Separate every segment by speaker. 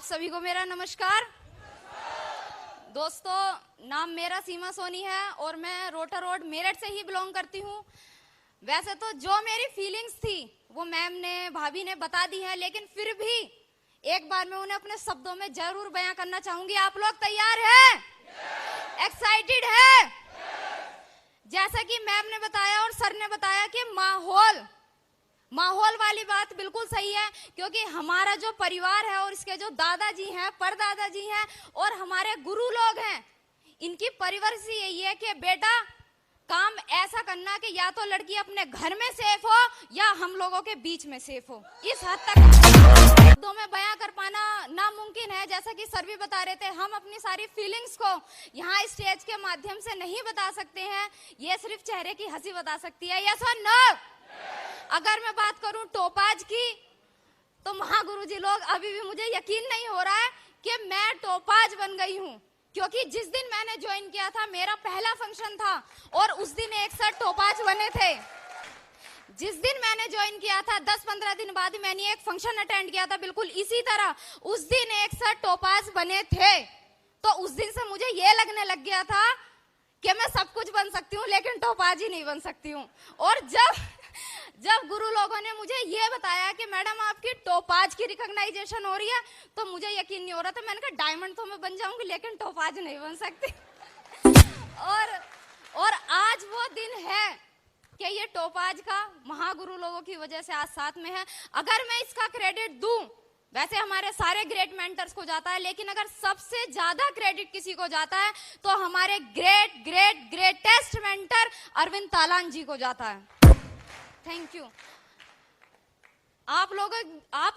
Speaker 1: सभी को मेरा नमस्कार। दोस्तों, नाम मेरा सीमा सोनी है और मैं रोटर रोड मेरठ से ही बिलोंग करती हूँ। वैसे तो जो मेरी फीलिंग्स थी वो मैम ने, भाभी ने बता दी है, लेकिन फिर भी एक बार मैं उन्हें अपने शब्दों में जरूर बयां करना चाहूंगी। आप लोग तैयार हैं? एक्साइटेड है? जैसा कि मैम ने बताया और सर ने बताया कि माहौल वाली बात बिल्कुल सही है, क्योंकि हमारा जो परिवार है और इसके जो दादाजी हैं, परदादाजी हैं और हमारे गुरु लोग हैं, इनकी परवरिश यही है कि बेटा काम ऐसा करना कि या तो लड़की अपने घर में सेफ हो या हम लोगों के बीच में सेफ हो। इस हद तक शब्दों में बयां कर पाना नामुमकिन है। जैसा कि सर भी बता रहे थे, हम अपनी सारी फीलिंग्स को यहाँ स्टेज के माध्यम से नहीं बता सकते हैं, ये सिर्फ चेहरे की हंसी बता सकती है। यस और नो? अगर मैं बात करूं टोपाज की, तो महागुरुजी लोग, अभी भी मुझे यकीन नहीं हो रहा है कि मैं टोपाज बन गई हूं, क्योंकि जिस दिन मैंने ज्वाइन किया था मेरा पहला फंक्शन था और उस दिन एक सर टोपाज बने थे। जिस दिन मैंने ज्वाइन किया था 10-15 दिन बाद मैंने एक फंक्शन अटेंड किया था बिल्कुल इसी तरह, उस दिन एक सर टोपाज बने थे। तो उस दिन से मुझे ये लगने लग गया था कि मैं सब कुछ बन सकती हूँ लेकिन टोपाज ही नहीं बन सकती हूँ। और जब गुरु लोगों ने मुझे ये बताया कि मैडम आपकी टोपाज की रिकॉग्नाइजेशन हो रही है, तो मुझे यकीन नहीं हो रहा था। मैंने कहा डायमंड तो मैं बन जाऊंगी लेकिन टोपाज नहीं बन सकती। और आज वो दिन है कि ये टोपाज का महागुरु लोगों की वजह से आज साथ में है। अगर मैं इसका क्रेडिट दूं, वैसे हमारे सारे ग्रेट मेंटर्स को जाता है, लेकिन अगर सबसे ज्यादा क्रेडिट किसी को जाता है तो हमारे ग्रेटेस्ट मेंटर अरविंद तालांग जी को जाता है। Thank you. आप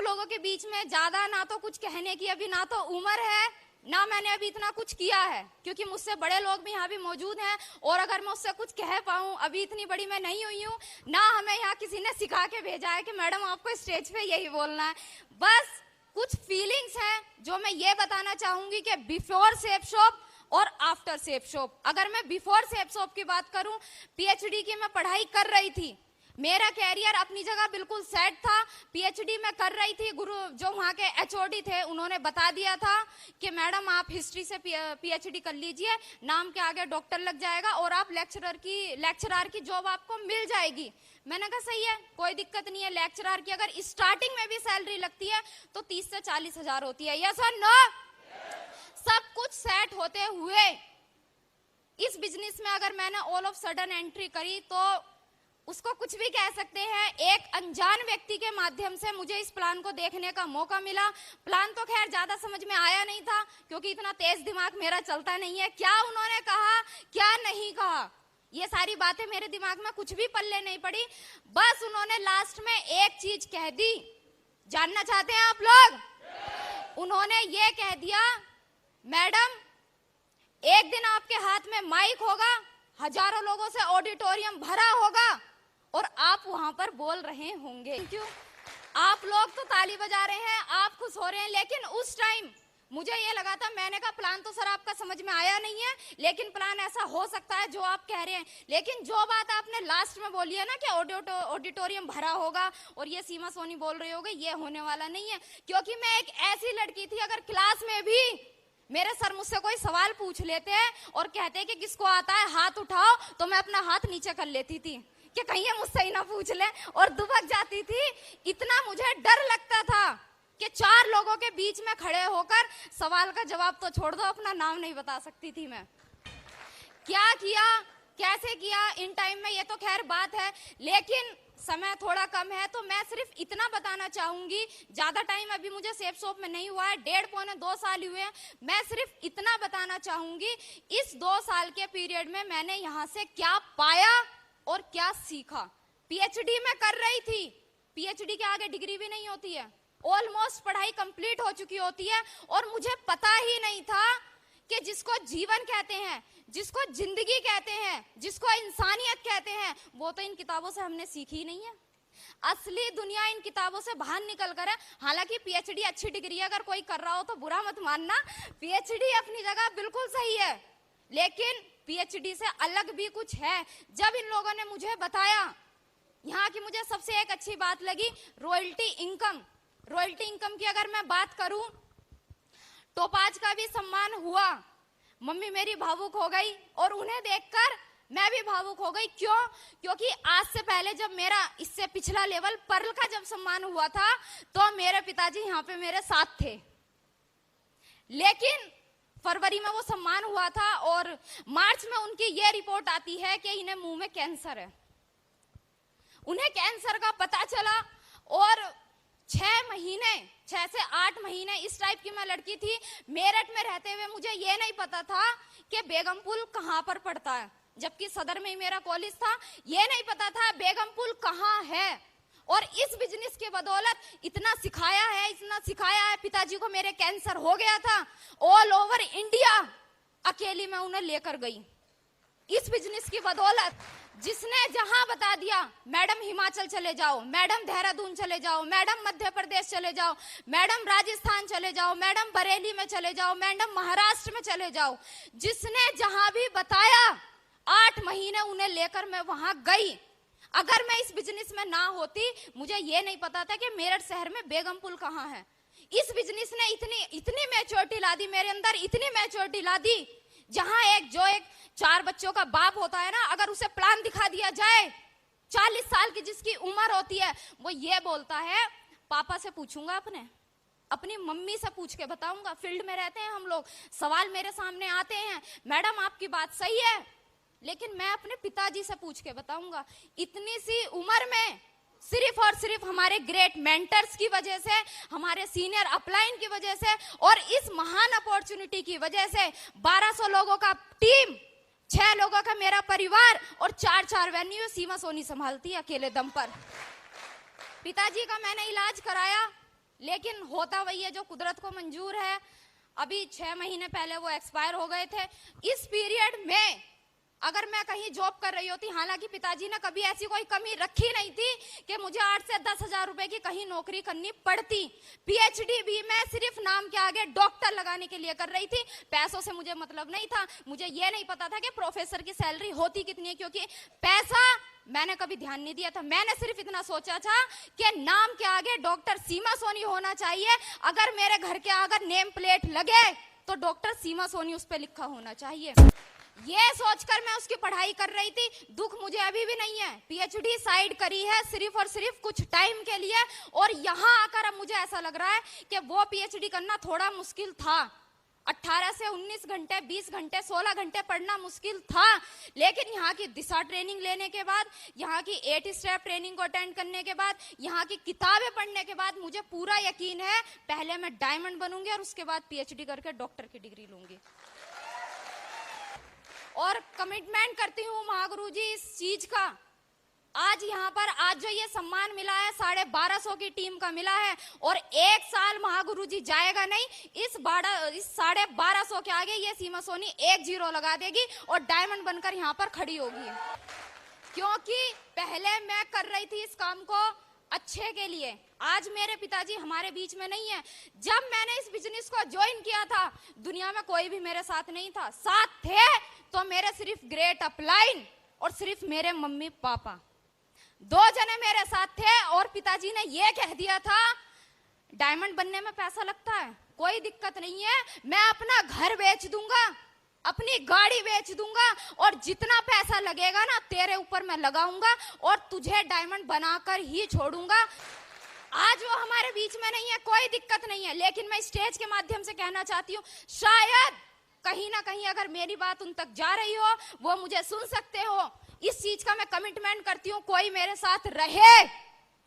Speaker 1: लोगों के बीच में ज्यादा ना तो कुछ कहने की अभी ना तो उम्र है, ना मैंने अभी इतना कुछ किया है, क्योंकि मुझसे बड़े लोग भी यहाँ भी मौजूद हैं। और अगर मैं उससे कुछ कह पाऊँ, अभी इतनी बड़ी मैं नहीं हुई हूँ, ना हमें यहाँ किसी ने सिखा के भेजा है कि मैडम आपको स्टेज पे यही बोलना है। बस कुछ फीलिंग्स हैं जो मैं ये बताना चाहूंगी कि बिफोर सेफ शॉप और आफ्टर सेफ शॉप। अगर मैं बिफोर सेफ शॉप की बात करूं, पीएचडी की मैं पढ़ाई कर रही थी, मेरा कैरियर अपनी जगह बिल्कुल सेट था। पीएचडी में कर रही थी, गुरु जो वहाँ के एचओडी थे उन्होंने बता दिया था कि मैडम आप हिस्ट्री से पीएचडी कर लीजिए, नाम के आगे डॉक्टर लग जाएगा और आप लेक्चरर की जॉब आपको मिल जाएगी। मैंने कहा सही है, कोई दिक्कत नहीं है। लेक्चरर की अगर स्टार्टिंग में भी सैलरी लगती है तो 30 से 40 हजार होती है। यस और नो? सब कुछ सेट होते हुए इस बिजनेस में अगर मैंने ऑल ऑफ सडन एंट्री करी तो उसको कुछ भी कह सकते हैं। एक अनजान व्यक्ति के माध्यम से मुझे इस प्लान को देखने का मौका मिला। प्लान तो खैर ज्यादा समझ में आया नहीं था, क्योंकि इतना तेज दिमाग मेरा चलता नहीं है। क्या उन्होंने कहा, क्या नहीं कहा, ये सारी बातें मेरे दिमाग में कुछ भी पल्ले नहीं पड़ी। बस उन्होंने लास्ट में एक चीज कह दी, जानना चाहते हैं आप लोग? उन्होंने ये कह दिया, मैडम एक दिन आपके हाथ में माइक होगा, हजारों लोगों से ऑडिटोरियम भरा होगा और आप वहां पर बोल रहे होंगे। क्यों? आप लोग तो ताली बजा रहे हैं, आप खुश हो रहे हैं, लेकिन उस टाइम मुझे ये लगा था, मैंने कहा प्लान तो सर आपका समझ में आया नहीं है, लेकिन प्लान ऐसा हो सकता है जो आप कह रहे हैं। लेकिन जो बात आपने लास्ट में बोली है ना कि ऑडिटोरियम भरा होगा और ये सीमा सोनी बोल रही होगी, ये होने वाला नहीं है। क्योंकि मैं एक ऐसी लड़की थी, अगर क्लास में भी मेरे सर मुझसे कोई सवाल पूछ लेते हैं और कहते हैं कि किसको आता है हाथ उठाओ, तो मैं अपना हाथ नीचे कर लेती थी कि कहीं ये मुझसे ही ना पूछ ले, और दुबक जाती थी। इतना मुझे डर लगता था कि 4 लोगों के बीच में खड़े होकर सवाल का जवाब तो छोड़ दो, अपना नाम नहीं बता सकती थी मैं। क्या किया, कैसे किया इन टाइम में, ये तो खैर बात है, लेकिन समय थोड़ा कम है तो मैं सिर्फ इतना बताना चाहूंगी। ज्यादा टाइम अभी मुझे सेफ शॉप में नहीं हुआ है, 1.5-2 साल हुए हैं। मैं सिर्फ इतना बताना चाहूंगी, इस 2 साल के पीरियड में मैंने यहाँ से क्या पाया और क्या सीखा। पीएचडी में कर रही थी, पीएचडी के आगे डिग्री भी नहीं होती है, ऑलमोस्ट पढ़ाई कंप्लीट हो चुकी होती है, और मुझे पता ही नहीं था कि जिसको जीवन कहते हैं, जिसको जिंदगी कहते हैं, जिसको इंसानियत कहते हैं, वो तो इन किताबों से हमने सीखी नहीं है। असली दुनिया इन किताबों से बाहर निकल कर है। हालांकि पीएचडी अच्छी डिग्री है, अगर कोई कर रहा हो तो बुरा मत मानना, पीएचडी अपनी जगह बिल्कुल सही है, लेकिन पीएचडी से अलग भी कुछ है। जब इन लोगों ने मुझे बताया, यहाँ की मुझे सबसे एक अच्छी बात लगी, रॉयल्टी इनकम की अगर मैं बात करूं टोपाज का भी सम्मान हुआ। मम्मी मेरी भावुक हो गई और उन्हें देखकर मैं भी भावुक हो गई। क्यों? क्योंकि आज से पहले जब मेरा इससे पिछला लेवल पर्ल का जब सम्मान हुआ था तो मेरे पिताजी यहाँ पे मेरे साथ थे, लेकिन फरवरी में वो सम्मान हुआ था और मार्च में उनकी ये रिपोर्ट आती है कि इन्हें मुंह में कैंसर है। उन्हें कैंसर का पता चला और 6 से 8 महीने इस टाइप की मैं लड़की थी। मेरठ में रहते हुए मुझे ये नहीं पता था कि बेगमपुल कहाँ पर पड़ता है, जबकि सदर में ही मेरा कॉलेज था। ये नहीं पता था बेगमपुल कहाँ है। और इस बिजनेस के बदौलत इतना सिखाया है। पिताजी को मेरे कैंसर हो गया था, ऑल ओवर इंडिया अकेली मैं उन्हें लेकर गई इस बिजनेस की बदौलत। जिसने जहां बता दिया, मैडम हिमाचल चले जाओ, मैडम देहरादून चले जाओ, मैडम मध्य प्रदेश चले जाओ, मैडम राजस्थान चले जाओ, मैडम बरेली में चले जाओ, मैडम महाराष्ट्र में चले जाओ, जिसने जहां भी बताया 8 महीने उन्हें लेकर मैं वहां गई। अगर मैं इस बिजनेस में ना होती, मुझे ये नहीं पता था कि मेरठ शहर में बेगमपुल कहाँ है। इस बिजनेस ने इतनी मैच्योरिटी ला दी मेरे अंदर, इतनी मैच्योरिटी ला दी, जहां एक 4 बच्चों का बाप होता है ना, अगर उसे प्लान दिखा दिया जाए, 40 साल की जिसकी उम्र होती है, वो ये बोलता है पापा से पूछूंगा, अपनी मम्मी से पूछ के बताऊंगा। फील्ड में रहते हैं हम लोग, सवाल मेरे सामने आते हैं, मैडम आपकी बात सही है, लेकिन मैं अपने पिताजी से पूछ के बताऊंगा। इतनी सी उम्र में सिर्फ और सिर्फ हमारे ग्रेट मेंटर्स की वजह से, हमारे सीनियर अपलाइन की वजह से और इस महान अपॉर्चुनिटी की वजह से 1200 लोगों का टीम, 6 लोगों का मेरा परिवार और 4 वेन्यू सीमा सोनी संभालती है अकेले दम पर। पिताजी का मैंने इलाज कराया, लेकिन होता वही है जो कुदरत को मंजूर है। अभी 6 महीने पहले वो एक्सपायर हो गए थे। इस पीरियड में अगर मैं कहीं जॉब कर रही होती, हालांकि पिताजी ने कभी ऐसी कोई कमी रखी नहीं थी कि मुझे 8 से 10 हजार रुपए की कहीं नौकरी करनी पड़ती। पीएचडी भी मैं सिर्फ नाम के आगे डॉक्टर लगाने के लिए कर रही थी, पैसों से मुझे मतलब नहीं था। मुझे ये नहीं पता था कि प्रोफेसर की सैलरी होती कितनी है, क्योंकि पैसा मैंने कभी ध्यान नहीं दिया था। मैंने सिर्फ इतना सोचा था कि नाम के आगे डॉक्टर सीमा सोनी होना चाहिए। अगर मेरे घर के अगर नेम प्लेट लगे तो डॉक्टर सीमा सोनी उस पर लिखा होना चाहिए। ये सोचकर मैं उसकी पढ़ाई कर रही थी। दुख मुझे अभी भी नहीं है, पीएचडी साइड करी है सिर्फ और सिर्फ कुछ टाइम के लिए, और यहाँ आकर अब मुझे ऐसा लग रहा है कि वो पीएचडी करना थोड़ा मुश्किल था। 18 से 19 घंटे, 20 घंटे, 16 घंटे पढ़ना मुश्किल था, लेकिन यहाँ की दिशा ट्रेनिंग लेने के बाद, यहाँ की 8 स्टेप ट्रेनिंग को अटेंड करने के बाद, यहाँ की किताबें पढ़ने के बाद मुझे पूरा यकीन है पहले मैं डायमंड बनूंगी और उसके बाद पीएचडी करके डॉक्टर की डिग्री लूंगी। और कमिटमेंट करती हूँ महागुरु जी इस चीज का। आज यहाँ पर आज जो ये सम्मान मिला है 1250 की टीम का मिला है, और 1 साल महागुरु जी जाएगा नहीं, इस 1250 के आगे ये सीमा सोनी 1 0 लगा देगी और डायमंड बनकर यहाँ पर खड़ी होगी। क्योंकि पहले मैं कर रही थी इस काम को अच्छे के लिए। आज मेरे पिताजी हमारे बीच में नहीं है। जब मैंने इस बिजनेस को ज्वाइन किया था, दुनिया में कोई भी मेरे साथ नहीं था। साथ थे तो मेरे सिर्फ ग्रेट अपलाइन और सिर्फ मेरे मम्मी पापा, 2 जने मेरे साथ थे। और पिताजी ने ये कह दिया था डायमंड बनने में पैसा लगता है, कोई दिक्कत नहीं है, मैं अपना घर बेच दूंगा, अपनी गाड़ी बेच दूंगा, और जितना पैसा लगेगा ना तेरे ऊपर मैं लगाऊंगा और तुझे डायमंड बनाकर ही छोड़ूंगा। आज वो हमारे बीच में नहीं है, कोई दिक्कत नहीं है, लेकिन मैं स्टेज के माध्यम से कहना चाहती हूँ, शायद कहीं ना कहीं अगर मेरी बात उन तक जा रही हो, वो मुझे सुन सकते हो। इस चीज का मैं कमिटमेंट करती हूँ, कोई मेरे साथ रहे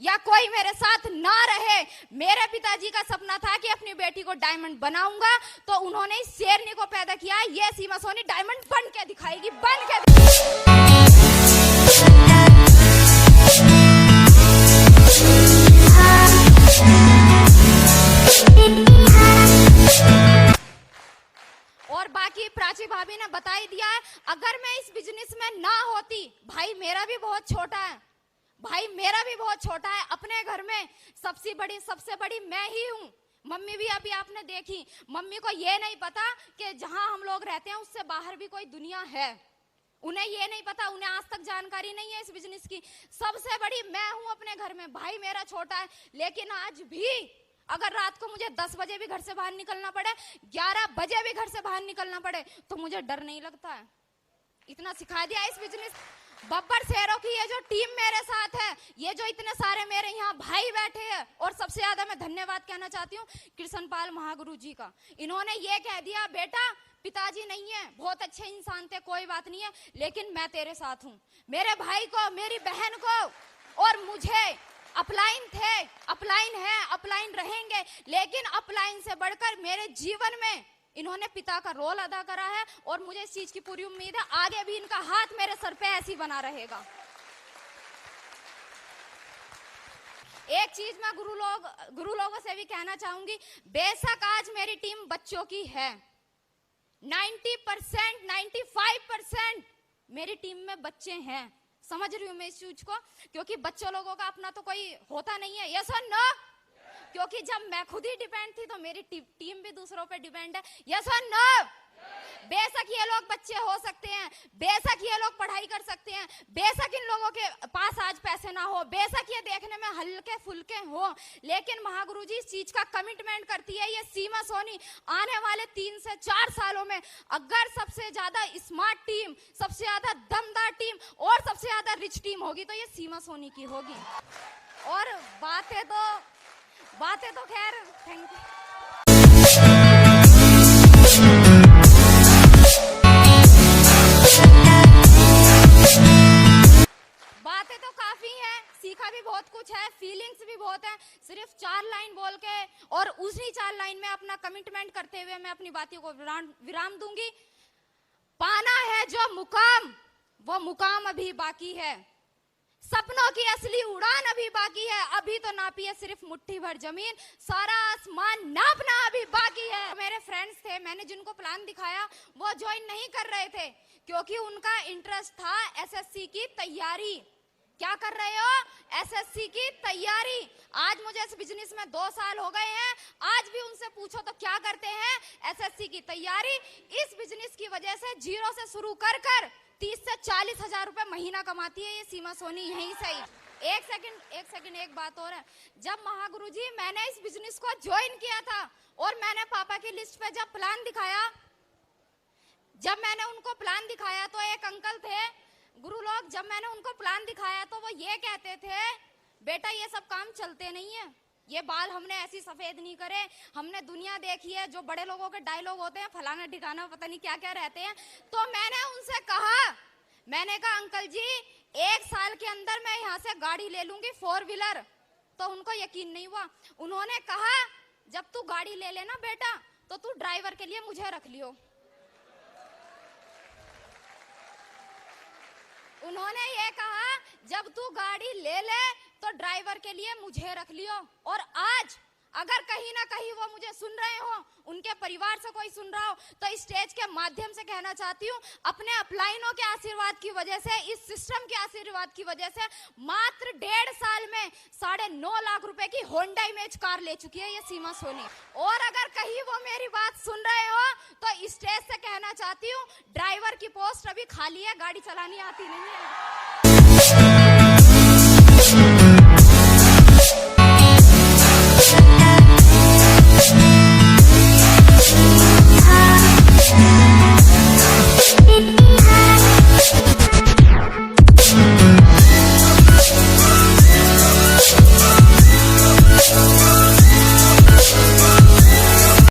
Speaker 1: या कोई मेरे साथ ना रहे। मेरे पिताजी का सपना था कि अपनी बेटी को डायमंड बनाऊंगा, तो उन्होंने इस शेरनी को पैदा किया। ये सीमा सोनी डायमंड बन के दिखाएगी, बन के। और बाकी प्राची भाभी ने बता ही दिया है, अगर मैं इस बिजनेस में ना होती, भाई मेरा भी बहुत छोटा है, अपने घर में सबसे बड़ी मैं ही हूँ। मम्मी भी अभी आपने देखी, मम्मी को ये नहीं पता कि जहां हम लोग रहते हैं उससे बाहर भी कोई दुनिया है। उन्हें ये नहीं पता, उन्हें आज तक जानकारी नहीं है इस बिजनेस की। सबसे बड़ी मैं हूं अपने घर में, भाई मेरा छोटा है, लेकिन आज भी अगर रात को मुझे 10 बजे भी घर से बाहर निकलना पड़े, 11 बजे भी घर से बाहर निकलना पड़े, तो मुझे डर नहीं लगता है। इतना सिखा दिया इस बिजनेस। बब्बर शेरों की ये जो टीम मेरे साथ है, ये जो इतने सारे मेरे यहाँ भाई बैठे हैं, और सबसे ज्यादा मैं धन्यवाद कहना चाहती हूँ कृष्णपाल महागुरु जी का। इन्होंने ये कह दिया, बेटा पिताजी नहीं है, बहुत अच्छे इंसान थे, कोई बात नहीं है, लेकिन मैं तेरे साथ हूँ। मेरे भाई को, मेरी बहन को और मुझे अपलाइन थे, अपलाइन है, अपलाइन रहेंगे, लेकिन अपलाइन से बढ़कर मेरे जीवन में इन्होंने पिता का रोल अदा करा है, और मुझे इस चीज की पूरी उम्मीद है आगे भी इनका हाथ मेरे सर पे ऐसी बना रहेगा। एक चीज मैं गुरु लोगों से भी कहना चाहूंगी, बेशक आज मेरी टीम बच्चों की है, 90%, 95% मेरी टीम में बच्चे हैं। समझ रही हूँ मैं इस चीज को, क्योंकि बच्चों लोगों का अपना तो कोई होता नहीं है, यस और नो? क्योंकि जब मैं खुद ही डिपेंड थी तो मेरी टीम भी दूसरों पे डिपेंड है, यस और नो? बेशक ये लोग बच्चे हो सकते हैं, बेशक ये लोग पढ़ाई कर सकते हैं, बेशक इन लोगों के पास आज पैसे ना हो, बेशक ये देखने में हल्के फुल्के हो, लेकिन महागुरु जी इस चीज का कमिटमेंट करती है ये सीमा सोनी आने वाले 3 से 4 सालों में अगर सबसे ज्यादा स्मार्ट टीम, सबसे ज्यादा दमदार टीम और सबसे ज्यादा रिच टीम होगी तो ये सीमा सोनी की होगी। और बातें तो खैर, थैंक यू। बातें तो काफी हैं, सीखा भी बहुत कुछ है, फीलिंग्स भी बहुत है। सिर्फ 4 लाइन बोल के और उसी 4 लाइन में अपना कमिटमेंट करते हुए मैं अपनी बातों को विराम दूंगी। पाना है जो मुकाम, वो मुकाम अभी बाकी है, सपनों की असली उड़ान अभी बाकी है, अभी तो नापी है सिर्फ मुट्ठी भर जमीन, सारा आसमान नापना अभी बाकी है। मेरे फ्रेंड्स थे, मैंने जिनको प्लान दिखाया वो ज्वाइन नहीं कर रहे थे, क्योंकि उनका इंटरेस्ट था एसएससी की तैयारी। क्या कर रहे हो? एसएससी की तैयारी। आज मुझे इस बिजनेस में 2 साल हो गए हैं, आज भी उनसे पूछो तो क्या करते हैं? एसएससी की तैयारी। इस बिजनेस की वजह से जीरो से शुरू कर 30 से 40 हजार रुपए महीना कमाती है ये सीमा सोनी यहीं से ही। एक सेकंड एक बात और है, जब महागुरु जी मैंने इस बिजनेस को ज्वाइन किया था और मैंने पापा की लिस्ट पे जब प्लान दिखाया, जब मैंने उनको प्लान दिखाया तो एक अंकल थे गुरु लोग, जब मैंने उनको प्लान दिखाया तो वो ये कहते थे, बेटा ये सब काम चलते नहीं है, ये बाल हमने ऐसी सफेद नहीं करे, हमने दुनिया देखी है, जो बड़े लोगों के डायलॉग होते हैं फलाना ठिकाना पता नहीं क्या क्या रहते हैं। तो मैंने उनसे कहा, मैंने कहा अंकल जी 1 साल के अंदर मैं यहाँ से गाड़ी ले लूंगी 4 व्हीलर। तो उनको यकीन नहीं हुआ, उन्होंने कहा जब तू गाड़ी ले लेना बेटा तो तू ड्राइवर के लिए मुझे रख लियो। उन्होंने ये कहा जब तू गाड़ी ले ले तो ड्राइवर के लिए मुझे रख लियो। और आज अगर कहीं ना कहीं वो मुझे सुन रहे हो, उनके परिवार से कोई सुन रहा हो, तो इस स्टेज के माध्यम से कहना चाहती हूँ, अपने अपलाइनों के आशीर्वाद की वजह से, इस सिस्टम के आशीर्वाद की वजह से मात्र 1.5 साल में 9.5 लाख रुपए की होंडा इमेज कार ले चुकी है ये सीमा सोनी। और अगर कहीं वो मेरी बात सुन रहे हो तो इस स्टेज से कहना चाहती हूँ, ड्राइवर की पोस्ट अभी खाली है, गाड़ी चलानी आती नहीं है।